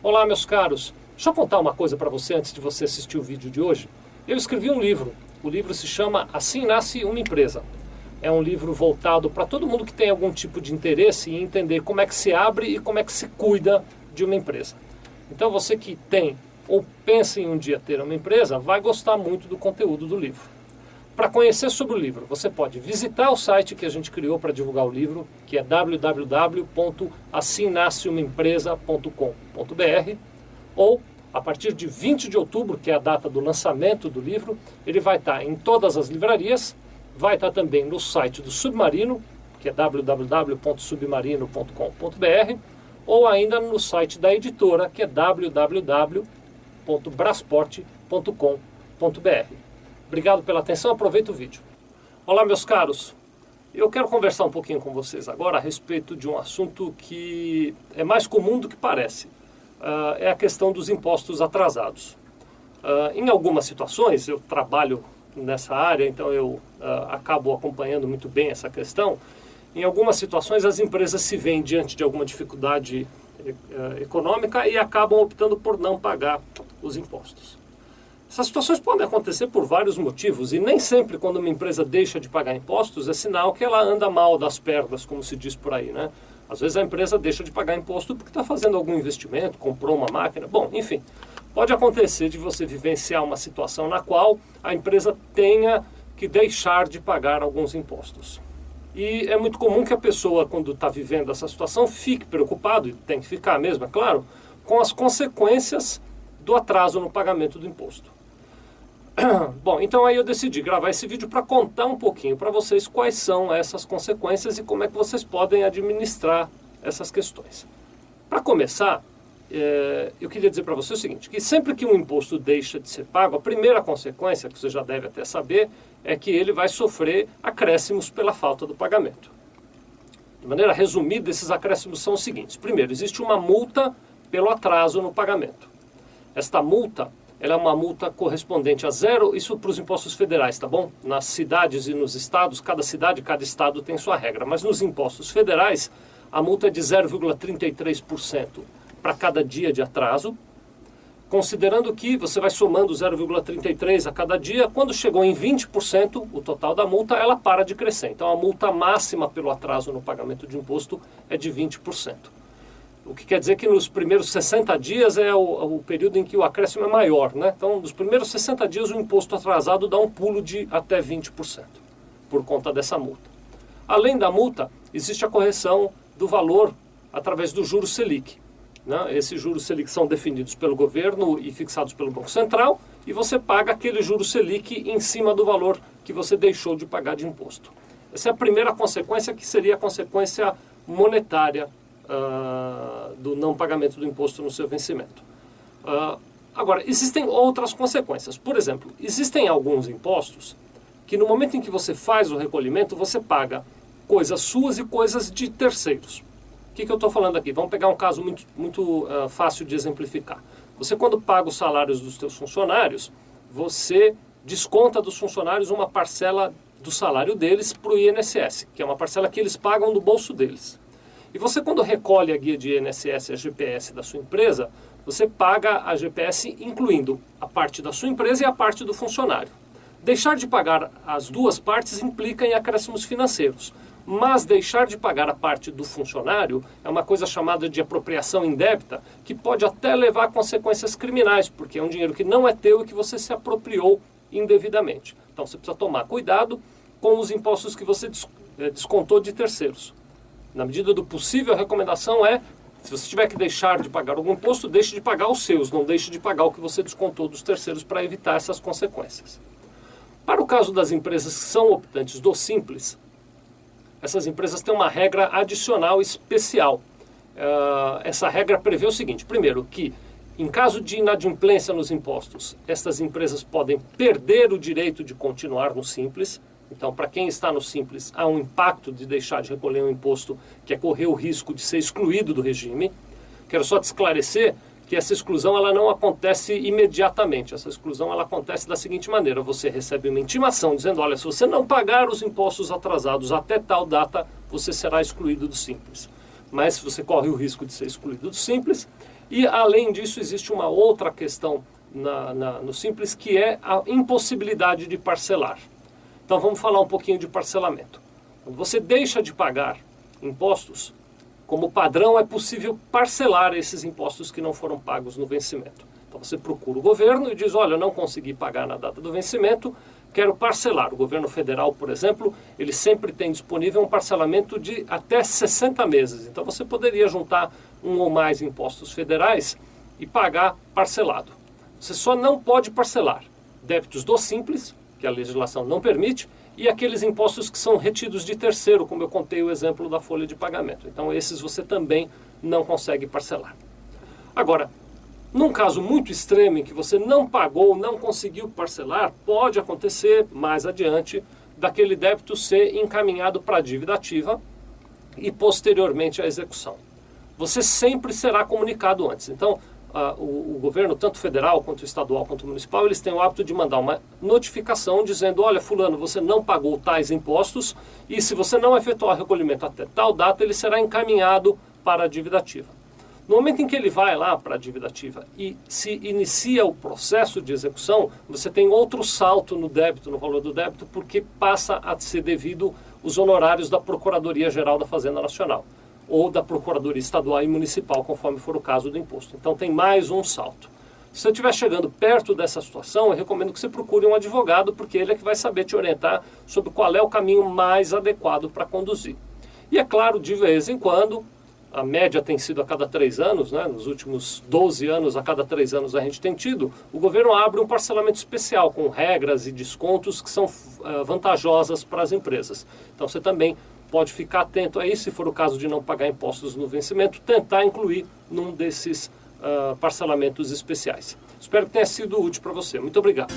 Olá, meus caros. Deixa eu contar uma coisa para você antes de você assistir o vídeo de hoje. Eu escrevi um livro. O livro se chama Assim Nasce uma Empresa. É um livro voltado para todo mundo que tem algum tipo de interesse em entender como é que se abre e como é que se cuida de uma empresa. Então você que tem ou pensa em um dia ter uma empresa, vai gostar muito do conteúdo do livro. Para conhecer sobre o livro, você pode visitar o site que a gente criou para divulgar o livro, que é www.assimnasceumaempresa.com.br, ou a partir de 20 de outubro, que é a data do lançamento do livro, ele vai estar em todas as livrarias, vai estar também no site do Submarino, que é www.submarino.com.br, ou ainda no site da editora, que é www.brasport.com.br. Obrigado pela atenção, aproveita o vídeo. Olá, meus caros. Eu quero conversar um pouquinho com vocês agora a respeito de um assunto que é mais comum do que parece. É a questão dos impostos atrasados. Em algumas situações, eu trabalho nessa área, então eu acabo acompanhando muito bem essa questão. Em algumas situações, as empresas se veem diante de alguma dificuldade econômica e acabam optando por não pagar os impostos. Essas situações podem acontecer por vários motivos e nem sempre quando uma empresa deixa de pagar impostos é sinal que ela anda mal das pernas, como se diz por aí, né? Às vezes a empresa deixa de pagar imposto porque está fazendo algum investimento, comprou uma máquina, bom, enfim. Pode acontecer de você vivenciar uma situação na qual a empresa tenha que deixar de pagar alguns impostos. E é muito comum que a pessoa, quando está vivendo essa situação, fique preocupado, e tem que ficar mesmo, é claro, com as consequências do atraso no pagamento do imposto. Bom, então aí eu decidi gravar esse vídeo para contar um pouquinho para vocês quais são essas consequências e como é que vocês podem administrar essas questões. Para começar, eu queria dizer para você o seguinte, que sempre que um imposto deixa de ser pago, a primeira consequência, que você já deve até saber, é que ele vai sofrer acréscimos pela falta do pagamento. De maneira resumida, esses acréscimos são os seguintes. Primeiro, existe uma multa pelo atraso no pagamento. Esta multa, ela é uma multa correspondente a zero, isso para os impostos federais, tá bom? Nas cidades e nos estados, cada cidade, cada estado tem sua regra, mas nos impostos federais, a multa é de 0,33% para cada dia de atraso, considerando que você vai somando 0,33 a cada dia, quando chegou em 20%, o total da multa, ela para de crescer. Então a multa máxima pelo atraso no pagamento de imposto é de 20%. O que quer dizer que nos primeiros 60 dias é o período em que o acréscimo é maior, né? Então, nos primeiros 60 dias, o imposto atrasado dá um pulo de até 20%, por conta dessa multa. Além da multa, existe a correção do valor através do juros Selic. Né? Esses juros Selic são definidos pelo governo e fixados pelo Banco Central, e você paga aquele juros Selic em cima do valor que você deixou de pagar de imposto. Essa é a primeira consequência, que seria a consequência monetária do não pagamento do imposto no seu vencimento. Agora, existem outras consequências. Por exemplo, existem alguns impostos que no momento em que você faz o recolhimento, você paga coisas suas e coisas de terceiros. O que eu estou falando aqui? Vamos pegar um caso muito fácil de exemplificar. Você, quando paga os salários dos seus funcionários, você desconta dos funcionários uma parcela do salário deles para o INSS, que é uma parcela que eles pagam do bolso deles. E você, quando recolhe a guia de INSS e a GPS da sua empresa, você paga a GPS incluindo a parte da sua empresa e a parte do funcionário. Deixar de pagar as duas partes implica em acréscimos financeiros, mas deixar de pagar a parte do funcionário é uma coisa chamada de apropriação indébita, que pode até levar a consequências criminais, porque é um dinheiro que não é teu e que você se apropriou indevidamente. Então você precisa tomar cuidado com os impostos que você descontou de terceiros. Na medida do possível, a recomendação é, se você tiver que deixar de pagar algum imposto, deixe de pagar os seus, não deixe de pagar o que você descontou dos terceiros para evitar essas consequências. Para o caso das empresas que são optantes do Simples, essas empresas têm uma regra adicional especial. Essa regra prevê o seguinte, primeiro, que em caso de inadimplência nos impostos, essas empresas podem perder o direito de continuar no Simples. Então, para quem está no Simples, há um impacto de deixar de recolher um imposto, que é correr o risco de ser excluído do regime. Quero só te esclarecer que essa exclusão ela não acontece imediatamente. Essa exclusão ela acontece da seguinte maneira: você recebe uma intimação dizendo, olha, se você não pagar os impostos atrasados até tal data, você será excluído do Simples. Mas se você corre o risco de ser excluído do Simples, E, além disso, existe uma outra questão no Simples, que é a impossibilidade de parcelar. Então, vamos falar um pouquinho de parcelamento. Quando você deixa de pagar impostos, como padrão, é possível parcelar esses impostos que não foram pagos no vencimento. Então, você procura o governo e diz, olha, eu não consegui pagar na data do vencimento, quero parcelar. O governo federal, por exemplo, ele sempre tem disponível um parcelamento de até 60 meses. Então, você poderia juntar um ou mais impostos federais e pagar parcelado. Você só não pode parcelar débitos do Simples, que a legislação não permite, e aqueles impostos que são retidos de terceiro, como eu contei o exemplo da folha de pagamento. Então, esses você também não consegue parcelar. Agora, num caso muito extremo em que você não pagou, não conseguiu parcelar, pode acontecer mais adiante daquele débito ser encaminhado para a dívida ativa e posteriormente à execução. Você sempre será comunicado antes. Então, o governo, tanto federal, quanto estadual, quanto municipal, eles têm o hábito de mandar uma notificação dizendo, olha, fulano, você não pagou tais impostos e se você não efetuar o recolhimento até tal data, ele será encaminhado para a dívida ativa. No momento em que ele vai lá para a dívida ativa e se inicia o processo de execução, você tem outro salto no débito, no valor do débito, porque passa a ser devido os honorários da Procuradoria-Geral da Fazenda Nacional ou da Procuradoria Estadual e Municipal, conforme for o caso do imposto. Então tem mais um salto. Se você estiver chegando perto dessa situação, eu recomendo que você procure um advogado, porque ele é que vai saber te orientar sobre qual é o caminho mais adequado para conduzir. E é claro, de vez em quando, a média tem sido a cada 3 anos, né? Nos últimos 12 anos, a cada 3 anos a gente tem tido, o governo abre um parcelamento especial com regras e descontos que são vantajosas para as empresas. Então você também pode ficar atento aí, se for o caso de não pagar impostos no vencimento, tentar incluir num desses parcelamentos especiais. Espero que tenha sido útil para você. Muito obrigado.